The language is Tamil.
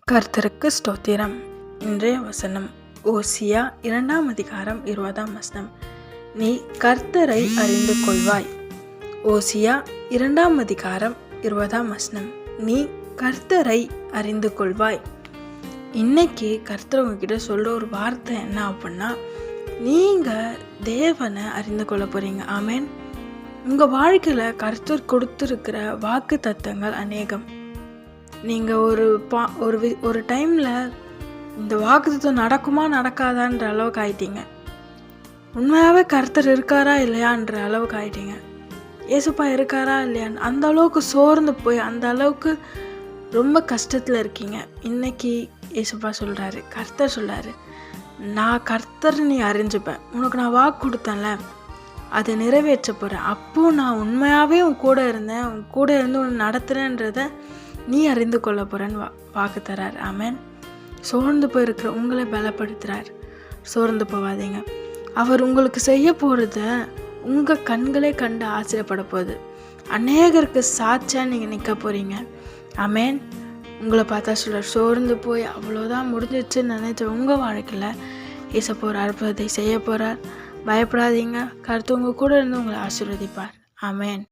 கர்த்தருக்கு ஸ்தோத்திரம். இன்றைய வசனம் ஓசியா 2:20. நீ கர்த்தரை அறிந்து கொள்வாய். ஓசியா 2:20. நீ கர்த்தரை அறிந்து கொள்வாய். இன்னைக்கு கர்த்தர் உங்ககிட்ட சொல்ற ஒரு வார்த்தை என்ன அப்படின்னா, நீங்க தேவனை அறிந்து கொள்ள போறீங்க. ஆமேன். உங்க வாழ்க்கையில கர்த்தர் கொடுத்திருக்கிற வாக்கு தத்தங்கள் அநேகம். நீங்கள் ஒரு டைமில் இந்த வாக்குத்தத்தம் நடக்குமா நடக்காதான்ற அளவுக்கு ஆயிட்டீங்க. உண்மையாகவே கர்த்தர் இருக்காரா இல்லையான்ற அளவுக்கு ஆயிட்டீங்க. ஏசுப்பா இருக்காரா இல்லையான்னு அந்த அளவுக்கு சோர்ந்து போய் அந்த அளவுக்கு ரொம்ப கஷ்டத்தில் இருக்கீங்க. இன்னைக்கு ஏசுப்பா சொல்கிறாரு, கர்த்தர் சொல்கிறாரு, நான் கர்த்தர் நீ அறிஞ்சுப்பேன். உனக்கு நான் வாக்கு கொடுத்தேன்ல, அதை நிறைவேற்ற போகிறேன். அப்போது நான் உண்மையாகவே உன் கூட இருந்தேன், உன் கூட இருந்து உன்னை நடத்துகிறேன்றதை நீ அறிந்து கொள்ள போகிறேன்னு வாக்கு தரார். ஆமேன். சோர்ந்து போயிருக்கிற உங்களை பலப்படுத்துகிறார். சோர்ந்து போகாதீங்க. அவர் உங்களுக்கு செய்ய போகிறத உங்கள் கண்களே கண்டு ஆச்சரியப்பட போகுது. அநேகருக்கு சாட்சியாக நீங்கள் நிற்க போகிறீங்க. ஆமேன். உங்களை பார்த்தா சொல்கிறார், சோர்ந்து போய் அவ்வளோதான் முடிஞ்சிச்சுன்னு நினைச்ச உங்கள் வாழ்க்கையில் ஏச போகிற அற்புதத்தை செய்ய போகிறார். பயப்படாதீங்க. கர்த்தர் உங்கள் கூட இருந்து உங்களை ஆசீர்வதிப்பார். ஆமேன்.